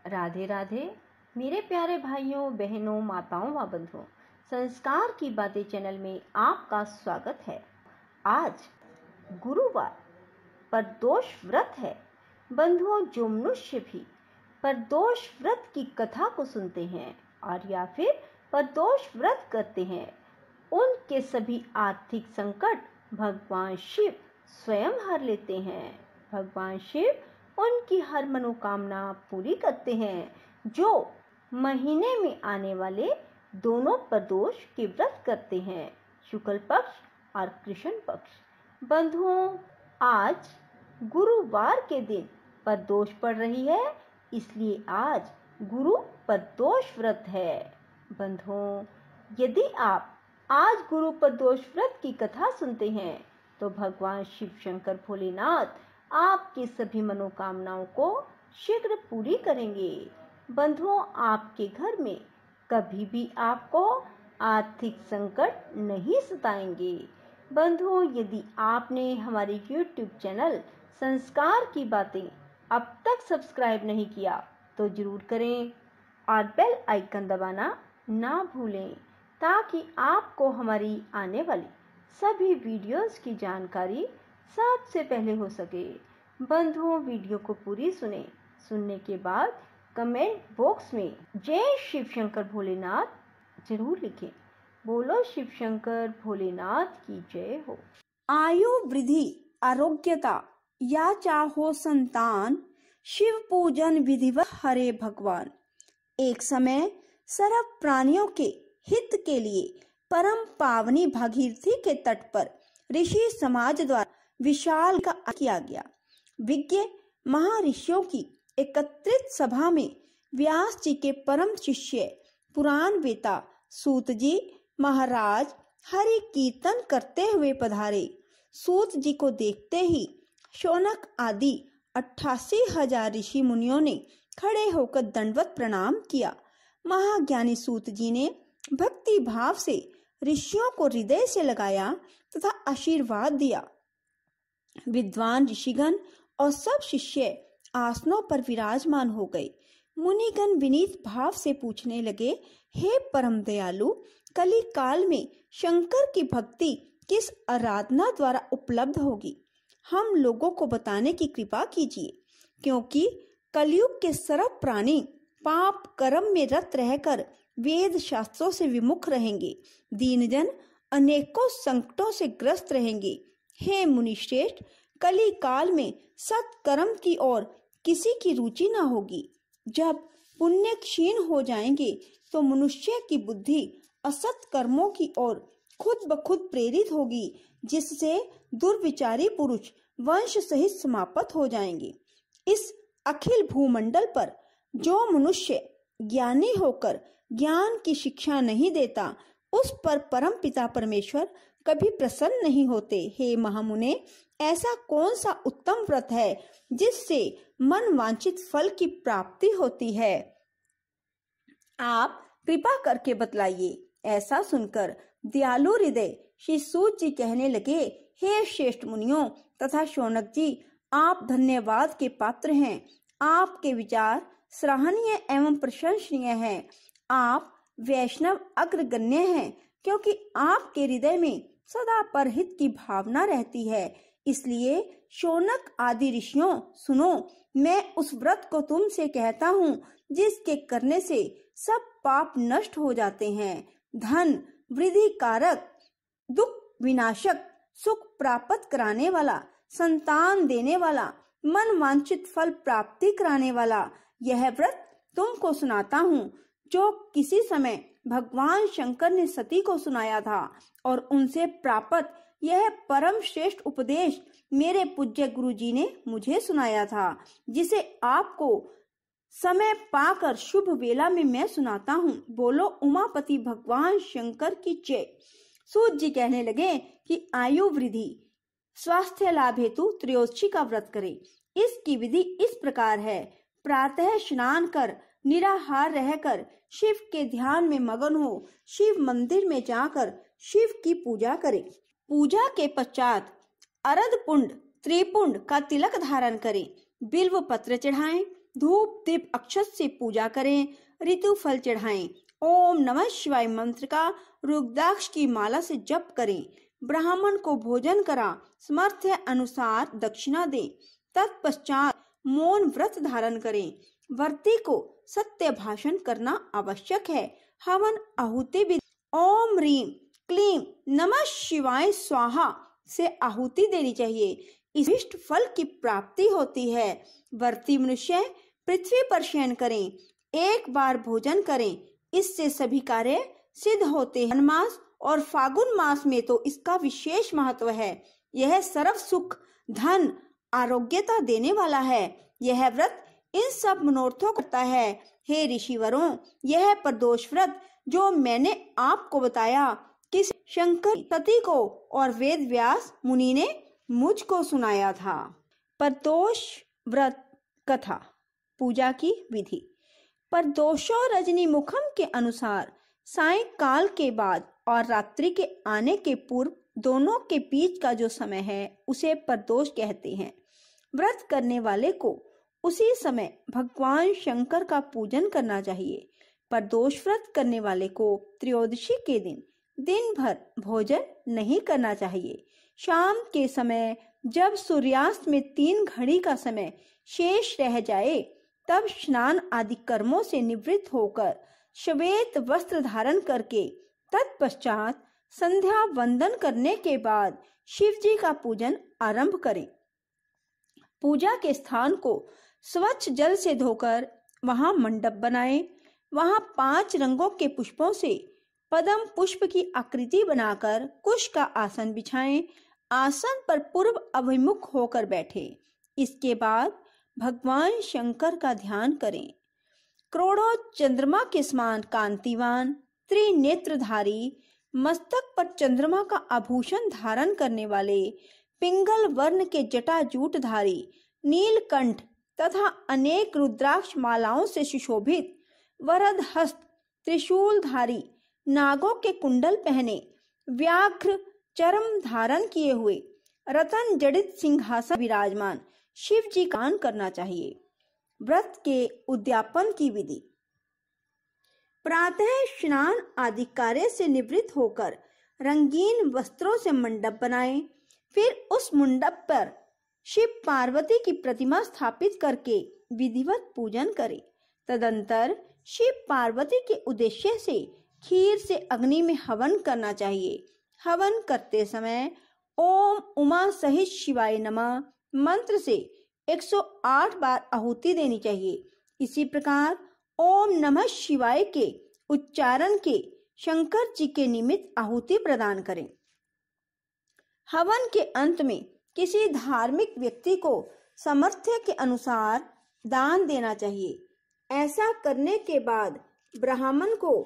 राधे राधे मेरे प्यारे भाइयों बहनों माताओं व बंधुओं, संस्कार की बातें चैनल में आपका स्वागत है। आज गुरुवार प्रदोष व्रत है। बंधुओं, जो मनुष्य भी प्रदोष व्रत की कथा को सुनते हैं और या फिर प्रदोष व्रत करते हैं, उनके सभी आर्थिक संकट भगवान शिव स्वयं हर लेते हैं। भगवान शिव उनकी हर मनोकामना पूरी करते हैं। जो महीने में आने वाले दोनों प्रदोष के व्रत करते हैं, शुक्ल पक्ष और कृष्ण पक्ष। बंधुओं, आज गुरुवार के दिन प्रदोष पड़ रही है, इसलिए आज गुरु प्रदोष व्रत है। बंधुओं, यदि आप आज गुरु प्रदोष व्रत की कथा सुनते हैं तो भगवान शिव शंकर भोलेनाथ आपकी सभी मनोकामनाओं को शीघ्र पूरी करेंगे। बंधुओं, आपके घर में कभी भी आपको आर्थिक संकट नहीं सताएंगे। बंधुओं, यदि आपने हमारे YouTube चैनल संस्कार की बातें अब तक सब्सक्राइब नहीं किया तो जरूर करें और बेल आइकन दबाना ना भूलें, ताकि आपको हमारी आने वाली सभी वीडियोस की जानकारी सबसे पहले हो सके। बंधुओं, वीडियो को पूरी सुनने के बाद कमेंट बॉक्स में जय शिव शंकर भोलेनाथ जरूर लिखें। बोलो शिव शंकर भोलेनाथ की जय हो। आयु वृद्धि, आरोग्यता या चाहो संतान, शिव पूजन विधिवत हरे भगवान। एक समय सर्व प्राणियों के हित के लिए परम पावनी भागीरथी के तट पर ऋषि समाज द्वारा विशाल का किया गया। विज्ञ महर्षियों की एकत्रित सभा में व्यास जी के परम शिष्य पुराण वेता सूत जी महाराज हरि कीर्तन करते हुए पधारे। सूत जी को देखते ही शौनक आदि 88,000 ऋषि मुनियों ने खड़े होकर दंडवत प्रणाम किया। महाज्ञानी सूत जी ने भक्ति भाव से ऋषियों को हृदय से लगाया तथा आशीर्वाद दिया। विद्वान ऋषिगण और सब शिष्य आसनों पर विराजमान हो गए। मुनिगण विनीत भाव से पूछने लगे, हे परम दयालु, कली काल में शंकर की भक्ति किस आराधना द्वारा उपलब्ध होगी? हम लोगों को बताने की कृपा कीजिए, क्योंकि कलयुग के सर्व प्राणी पाप कर्म में रत रहकर वेद शास्त्रों से विमुख रहेंगे। दीनजन अनेकों संकटों से ग्रस्त रहेंगे। हे मुनिश्रेष्ठ, कली काल में सत्कर्म की ओर किसी की रुचि न होगी। जब पुण्य क्षीण हो जाएंगे तो मनुष्य की बुद्धि असत कर्मों की ओर खुद ब खुद प्रेरित होगी, जिससे दुर्विचारी पुरुष वंश सहित समाप्त हो जाएंगे। इस अखिल भूमंडल पर जो मनुष्य ज्ञानी होकर ज्ञान की शिक्षा नहीं देता, उस पर परम पिता परमेश्वर कभी प्रसन्न नहीं होते। हे महामुने, ऐसा कौन सा उत्तम व्रत है जिससे मन वांछित फल की प्राप्ति होती है? आप कृपा करके बतलाइए। ऐसा सुनकर दयालु हृदय श्री सूत जी कहने लगे, हे श्रेष्ठ मुनियों तथा शौनक जी, आप धन्यवाद के पात्र हैं। आपके विचार सराहनीय एवं प्रशंसनीय हैं। आप वैष्णव अग्रगण्य हैं, क्योंकि आपके हृदय में सदा परहित की भावना रहती है। इसलिए शौनक आदि ऋषियों, सुनो, मैं उस व्रत को तुमसे कहता हूँ जिसके करने से सब पाप नष्ट हो जाते हैं। धन वृद्धि कारक, दुख विनाशक, सुख प्राप्त कराने वाला, संतान देने वाला, मन वांछित फल प्राप्ति कराने वाला यह व्रत तुमको सुनाता हूँ, जो किसी समय भगवान शंकर ने सती को सुनाया था और उनसे प्राप्त यह परम श्रेष्ठ उपदेश मेरे पूज्य गुरु जी ने मुझे सुनाया था, जिसे आपको समय पाकर शुभ वेला में मैं सुनाता हूँ। बोलो उमापति भगवान शंकर की जय। सूत जी कहने लगे कि आयु वृद्धि, स्वास्थ्य लाभ हेतु त्रयोदशी का व्रत करें। इसकी विधि इस प्रकार है। प्रातः स्नान कर निराहार रहकर शिव के ध्यान में मगन हो, शिव मंदिर में जाकर शिव की पूजा करें। पूजा के पश्चात अर्ध पुंड त्रिपुंड का तिलक धारण करें, बिल्व पत्र चढ़ाएं, धूप दीप अक्षत से पूजा करें, ऋतु फल चढ़ाएं। ओम नमः शिवाय मंत्र का रुद्राक्ष की माला से जप करें। ब्राह्मण को भोजन करा सामर्थ्य अनुसार दक्षिणा दें। तत्पश्चात मौन व्रत धारण करें। व्रती को सत्य भाषण करना आवश्यक है। हवन आहुति भी ओम ह्रीम क्लीम नमः शिवाय स्वाहा से आहुति देनी चाहिए। इष्ट फल की प्राप्ति होती है। व्रती मनुष्य पृथ्वी पर शयन करें, एक बार भोजन करें, इससे सभी कार्य सिद्ध होते हैं। मास और फागुन मास में तो इसका विशेष महत्व है। यह सर्व सुख धन आरोग्यता देने वाला है। यह व्रत इन सब मनोरथों करता है। हे ऋषिवरों, यह प्रदोष व्रत जो मैंने आपको बताया कि शंकर सती को और वेद व्यास मुनि ने मुझको सुनाया था। प्रदोष व्रत कथा। पूजा की विधि। प्रदोषो रजनी मुखम के अनुसार सायंकाल के बाद और रात्रि के आने के पूर्व दोनों के बीच का जो समय है उसे प्रदोष कहते हैं। व्रत करने वाले को उसी समय भगवान शंकर का पूजन करना चाहिए। प्रदोष व्रत करने वाले को त्रयोदशी के दिन भर भोजन नहीं करना चाहिए। शाम के समय जब सूर्यास्त में 3 घड़ी का समय शेष रह जाए तब स्नान आदि कर्मों से निवृत्त होकर श्वेत वस्त्र धारण करके तत्पश्चात संध्या वंदन करने के बाद शिव जी का पूजन आरंभ करें। पूजा के स्थान को स्वच्छ जल से धोकर वहां मंडप बनाएं। वहां 5 रंगों के पुष्पों से पद्म पुष्प की आकृति बनाकर कुश का आसन बिछाएं। आसन पर पूर्व अभिमुख होकर बैठे। इसके बाद भगवान शंकर का ध्यान करें। करोड़ों चंद्रमा के समान कांतिवान त्रिनेत्रधारी मस्तक पर चंद्रमा का आभूषण धारण करने वाले पिंगल वर्ण के जटाजूटधारी नीलकंठ तथा अनेक रुद्राक्ष मालाओं से सुशोभित वरद हस्त त्रिशूलधारी नागों के कुंडल पहने व्याघ्र चर्म धारण किए हुए रतन जड़ित सिंहासन विराजमान शिव जी का करना चाहिए। व्रत के उद्यापन की विधि। प्रातः स्नान आदि कार्य से निवृत्त होकर रंगीन वस्त्रों से मंडप बनाएं। फिर उस मंडप पर शिव पार्वती की प्रतिमा स्थापित करके विधिवत पूजन करें। तदंतर शिव पार्वती के उद्देश्य से खीर से अग्नि में हवन करना चाहिए। हवन करते समय ओम उमा सहित शिवाय नमः मंत्र से 108 बार आहुति देनी चाहिए। इसी प्रकार ओम नमः शिवाय के उच्चारण के शंकर जी के निमित्त आहुति प्रदान करें। हवन के अंत में किसी धार्मिक व्यक्ति को सामर्थ्य के अनुसार दान देना चाहिए। ऐसा करने के बाद ब्राह्मण को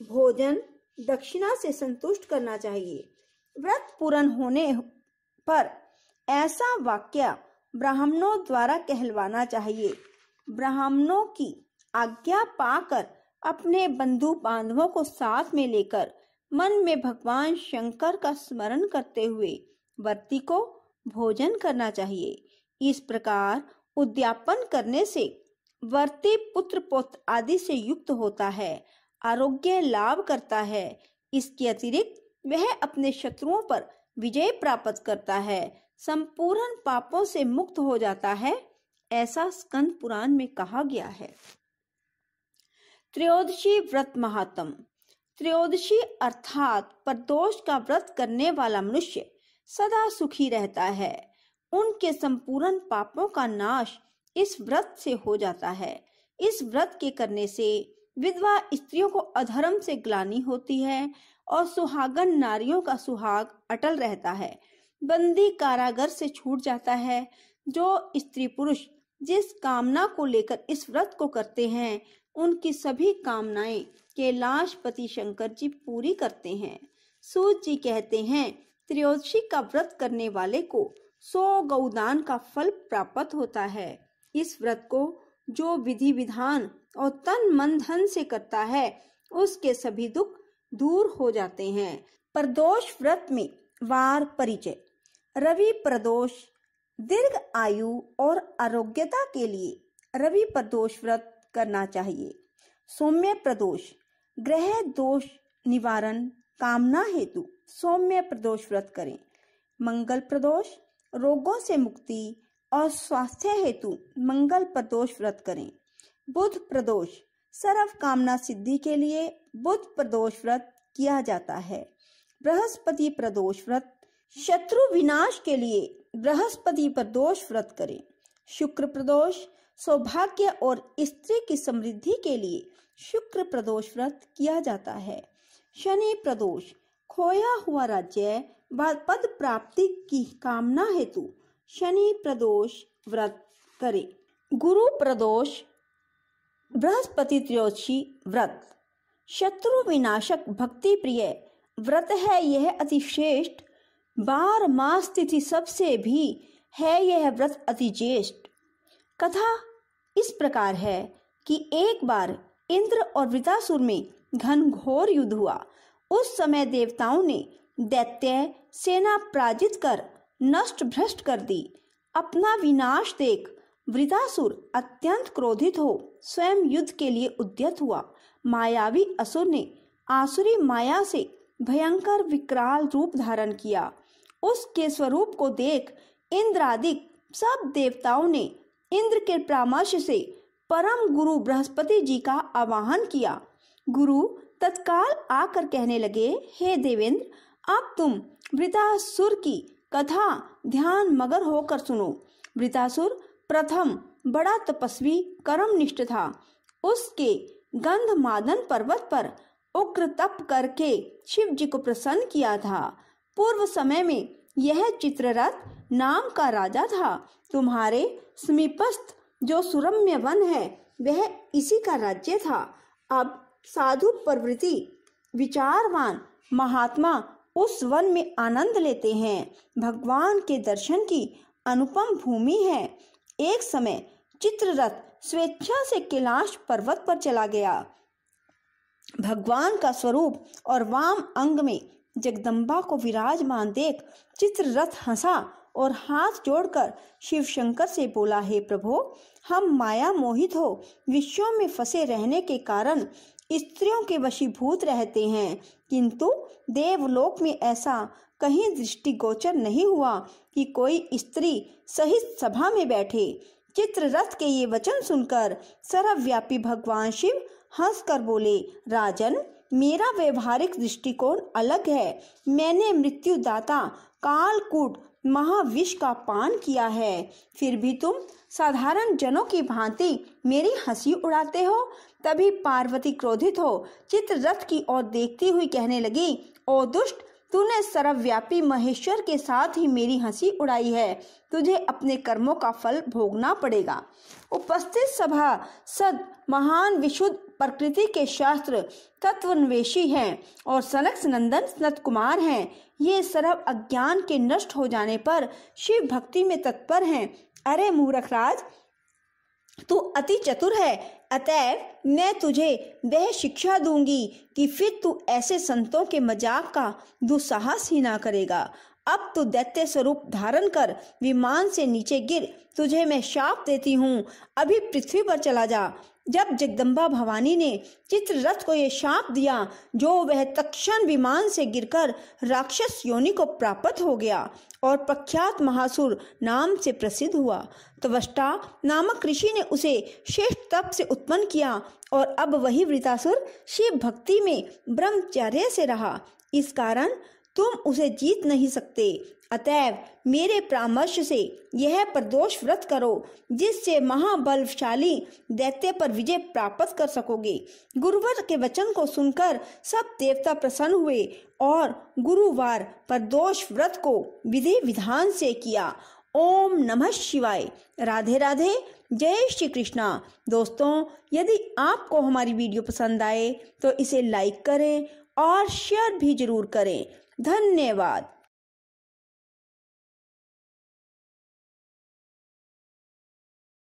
भोजन दक्षिणा से संतुष्ट करना चाहिए। व्रत पूर्ण होने पर ऐसा वाक्य ब्राह्मणों द्वारा कहलवाना चाहिए। ब्राह्मणों की आज्ञा पाकर अपने बंधु बांधवों को साथ में लेकर मन में भगवान शंकर का स्मरण करते हुए व्रती को भोजन करना चाहिए। इस प्रकार उद्यापन करने से व्रती पुत्र पौत्र आदि से युक्त होता है, आरोग्य लाभ करता है। इसके अतिरिक्त वह अपने शत्रुओं पर विजय प्राप्त करता है, संपूर्ण पापों से मुक्त हो जाता है, ऐसा स्कंद पुराण में कहा गया है। त्रयोदशी व्रत महात्म। त्रयोदशी अर्थात प्रदोष का व्रत करने वाला मनुष्य सदा सुखी रहता है। उनके संपूर्ण पापों का नाश इस व्रत से हो जाता है। इस व्रत के करने से विधवा स्त्रियों को अधर्म से ग्लानि होती है और सुहागन नारियों का सुहाग अटल रहता है। बंदी कारागार से छूट जाता है। जो स्त्री पुरुष जिस कामना को लेकर इस व्रत को करते हैं उनकी सभी कामनाएं कैलाशपति शंकर जी पूरी करते हैं। सूत जी कहते हैं त्रयोदशी का व्रत करने वाले को 100 गौदान का फल प्राप्त होता है। इस व्रत को जो विधि विधान और तन मन धन से करता है उसके सभी दुख दूर हो जाते हैं। प्रदोष व्रत में वार परिचय। रवि प्रदोष दीर्घ आयु और आरोग्यता के लिए रवि प्रदोष व्रत करना चाहिए। सौम्य प्रदोष, ग्रह दोष निवारण कामना हेतु सौम्य प्रदोष व्रत करें। मंगल प्रदोष, रोगों से मुक्ति और स्वास्थ्य हेतु मंगल प्रदोष व्रत करें। बुध प्रदोष, सर्व कामना सिद्धि के लिए बुध प्रदोष व्रत किया जाता है। बृहस्पति प्रदोष व्रत, शत्रु विनाश के लिए बृहस्पति प्रदोष व्रत करें। शुक्र प्रदोष, सौभाग्य और स्त्री की समृद्धि के लिए शुक्र प्रदोष व्रत किया जाता है। शनि प्रदोष, खोया हुआ राज्य व पद प्राप्ति की कामना हेतु शनि प्रदोष व्रत करें। गुरु प्रदोष, बृहस्पति त्रयोदशी व्रत, शत्रु विनाशक भक्ति प्रिय व्रत है। यह अति श्रेष्ठ 12 मास तिथि सबसे भी है। यह व्रत अति ज्येष्ठ। कथा इस प्रकार है कि एक बार इंद्र और वृतासुर में घनघोर युद्ध हुआ। उस समय देवताओं ने दैत्य सेना पराजित कर नष्ट भ्रष्ट कर दी। अपना विनाश देख वृतासुर अत्यंत क्रोधित हो स्वयं युद्ध के लिए उद्यत हुआ। मायावी असुर ने आसुरी माया से भयंकर विकराल रूप धारण किया। उसके स्वरूप को देख इंद्रादि सब देवताओं ने इंद्र के परामर्श से परम गुरु बृहस्पति जी का आवाहन किया। गुरु तत्काल आकर कहने लगे, हे देवेंद्र, अब तुम वृतासुर की कथा ध्यान मगर होकर सुनो। वृतासुर प्रथम बड़ा तपस्वी कर्मनिष्ठ था। उसके गंधमादन पर्वत पर उग्र तप करके शिव जी को प्रसन्न किया था। पूर्व समय में यह चित्ररथ नाम का राजा था। तुम्हारे समीपस्थ जो सुरम्य वन है वह इसी का राज्य था। अब साधु प्रवृत्ति विचारवान महात्मा उस वन में आनंद लेते हैं। भगवान के दर्शन की अनुपम भूमि है। एक समय चित्ररथ स्वेच्छा से कैलाश पर्वत पर चला गया। भगवान का स्वरूप और वाम अंग में जगदम्बा को विराजमान देख चित्ररथ हंसा और हाथ जोड़कर शिव शंकर से बोला, हे प्रभु, हम माया मोहित हो विश्वों में फंसे रहने के कारण स्त्रियों के वशीभूत रहते हैं, किंतु देवलोक में ऐसा कहीं दृष्टिगोचर नहीं हुआ कि कोई स्त्री सहित सभा में बैठे। चित्ररथ के ये वचन सुनकर सर्वव्यापी भगवान शिव हंसकर बोले, राजन, मेरा व्यवहारिक दृष्टिकोण अलग है। मैंने मृत्युदाता कालकूट महाविष का पान किया है, फिर भी तुम साधारण जनों की भांति मेरी हंसी उड़ाते हो। तभी पार्वती क्रोधित हो चित्ररथ की ओर देखती हुई कहने लगी, ओ दुष्ट, तूने सर्वव्यापी महेश्वर के साथ ही मेरी हंसी उड़ाई है। तुझे अपने कर्मों का फल भोगना पड़ेगा। उपस्थित सभा सद महान विशुद्ध प्रकृति के शास्त्र तत्वन्वेषी हैं और सनक नंदन सनत कुमार हैं। ये सर्व अज्ञान के नष्ट हो जाने पर शिव भक्ति में तत्पर हैं। अरे मूर्ख राज, तू अति चतुर है, अतएव मैं तुझे वह शिक्षा दूंगी कि फिर तू ऐसे संतों के मजाक का दुस्साहस ही ना करेगा। अब तू दैत्य स्वरूप धारण कर विमान से नीचे गिर। तुझे मैं शाप देती हूँ, अभी पृथ्वी पर चला जा। जब जगदम्बा भवानी ने चित्ररथ को ये शाप दिया, जो वह तत्क्षण विमान से गिरकर राक्षस योनि को प्राप्त हो गया और प्रख्यात महासुर नाम से प्रसिद्ध हुआ। त्वष्टा नामक ऋषि ने उसे श्रेष्ठ तप से उत्पन्न किया और अब वही वृतासुर शिव भक्ति में ब्रह्मचर्य से रहा। इस कारण तुम उसे जीत नहीं सकते। अतएव मेरे परामर्श से यह प्रदोष व्रत करो, जिससे महाबलशाली दैत्य पर विजय प्राप्त कर सकोगे। गुरुवर के वचन को सुनकर सब देवता प्रसन्न हुए और गुरुवार प्रदोष व्रत को विधि विधान से किया। ओम नमः शिवाय। राधे राधे। जय श्री कृष्णा। दोस्तों, यदि आपको हमारी वीडियो पसंद आए तो इसे लाइक करें और शेयर भी जरूर करें। धन्यवाद।